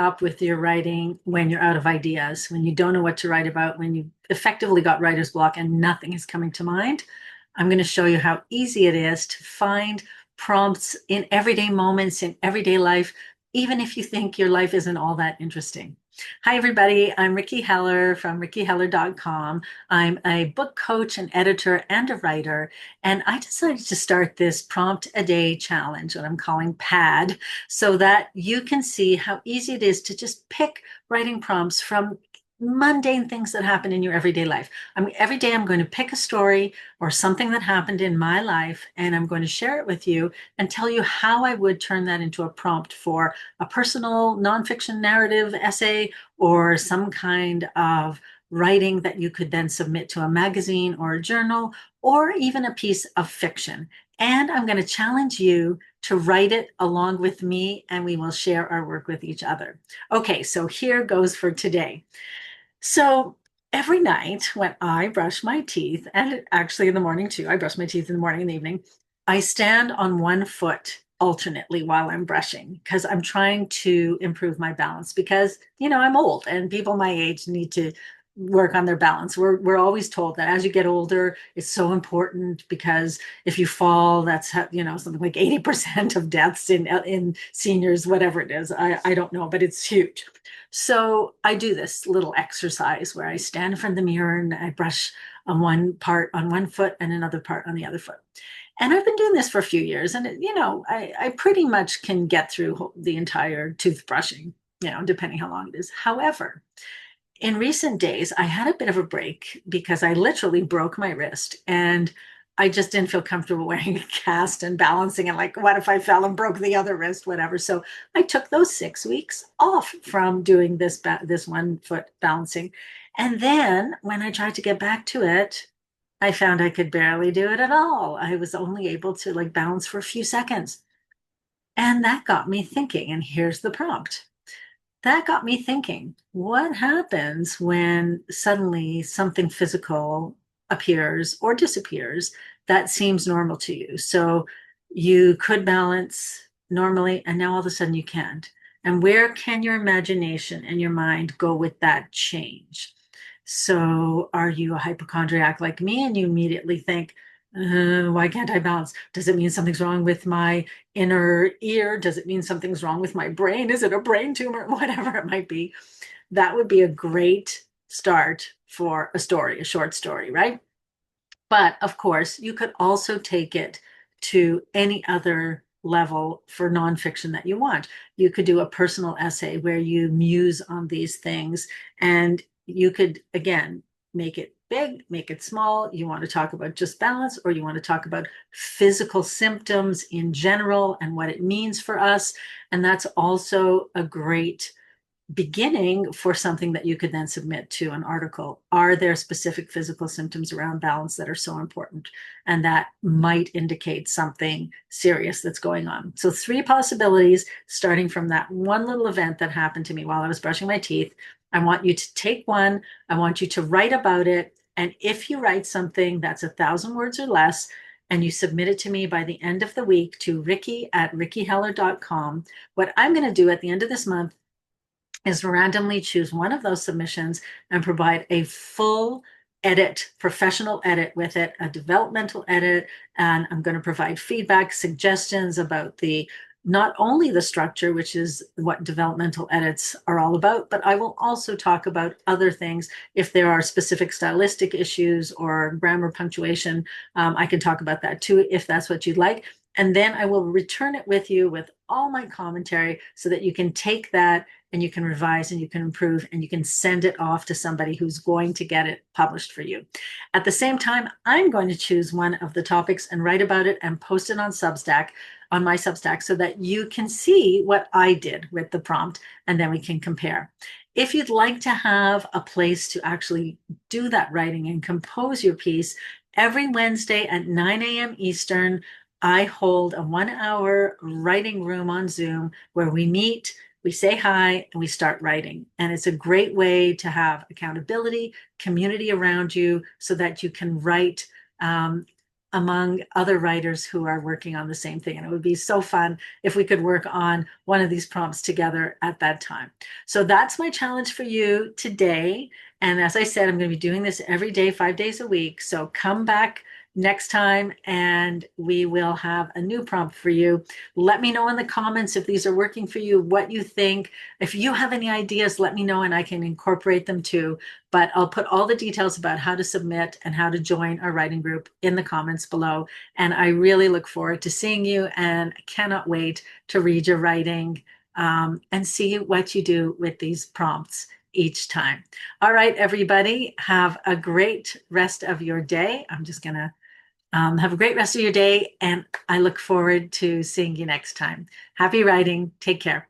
up with your writing when you're out of ideas, when you don't know what to write about, when you effectively got writer's block and nothing is coming to mind, I'm going to show you how easy it is to find prompts in everyday moments, in everyday life, even if you think your life isn't all that interesting. Hi, everybody. I'm Rikki Heller from rikkiheller.com. I'm a book coach, an editor, and a writer. And I decided to start this prompt a day challenge, what I'm calling PAD, so that you can see how easy it is to just pick writing prompts from mundane things that happen in your everyday life. Every day I'm going to pick a story or something that happened in my life, and I'm going to share it with you and tell you how I would turn that into a prompt for a personal nonfiction narrative essay or some kind of writing that you could then submit to a magazine or a journal or even a piece of fiction. And I'm going to challenge you to write it along with me, and we will share our work with each other. Okay, so here goes for today. So every night when I brush my teeth, and actually in the morning too, I brush my teeth in the morning and the evening, I stand on one foot alternately while I'm brushing because I'm trying to improve my balance because, I'm old and people my age need to work on their balance. We're always told that as you get older, it's so important because if you fall, that's how, something like 80% of deaths in seniors, whatever it is. I don't know, but it's huge. So I do this little exercise where I stand in front of the mirror and I brush on one part on one foot and another part on the other foot. And I've been doing this for a few years, and I pretty much can get through the entire toothbrushing, depending how long it is. However, in recent days, I had a bit of a break because I literally broke my wrist and I just didn't feel comfortable wearing a cast and balancing and like, what if I fell and broke the other wrist, whatever. So I took those 6 weeks off from doing this 1 foot balancing. And then when I tried to get back to it, I found I could barely do it at all. I was only able to like balance for a few seconds. And that got me thinking. And here's the prompt. That got me thinking, what happens when suddenly something physical appears or disappears that seems normal to you? So you could balance normally, and now all of a sudden you can't. And where can your imagination and your mind go with that change? So are you a hypochondriac like me and you immediately think, why can't I balance? Does it mean something's wrong with my inner ear? Does it mean something's wrong with my brain? Is it a brain tumor? Whatever it might be. That would be a great start for a story, a short story, right? But of course, you could also take it to any other level for nonfiction that you want. You could do a personal essay where you muse on these things, and you could, again, make it big, make it small. You want to talk about just balance, or you want to talk about physical symptoms in general and what it means for us. And that's also a great beginning for something that you could then submit to an article. Are there specific physical symptoms around balance that are so important and that might indicate something serious that's going on? So 3 possibilities starting from that one little event that happened to me while I was brushing my teeth. I want you to take one. I want you to write about it. And if you write something that's 1,000 words or less, and you submit it to me by the end of the week to Rikki@rikkiheller.com, what I'm going to do at the end of this month is randomly choose one of those submissions and provide a full edit, professional edit with it, a developmental edit. And I'm going to provide feedback, suggestions about not only the structure, which is what developmental edits are all about, but I will also talk about other things. If there are specific stylistic issues or grammar, punctuation, I can talk about that too, if that's what you'd like. And then I will return it with you with all my commentary so that you can take that and you can revise and you can improve and you can send it off to somebody who's going to get it published for you. At the same time, I'm going to choose one of the topics and write about it and post it on Substack, on my Substack, so that you can see what I did with the prompt and then we can compare. If you'd like to have a place to actually do that writing and compose your piece, every Wednesday at 9 a.m. Eastern, I hold a 1-hour writing room on Zoom where we meet, we say hi, and we start writing. And it's a great way to have accountability, community around you so that you can write among other writers who are working on the same thing. And it would be so fun if we could work on one of these prompts together at that time. So that's my challenge for you today. And as I said, I'm going to be doing this every day, 5 days a week. So come back next time and we will have a new prompt for you. Let me know in the comments if these are working for you, what you think. If you have any ideas, let me know and I can incorporate them too. But I'll put all the details about how to submit and how to join our writing group in the comments below. And I really look forward to seeing you and cannot wait to read your writing and see what you do with these prompts each time. All right, everybody, have a great rest of your day. I'm just going to have a great rest of your day, and I look forward to seeing you next time. Happy writing. Take care.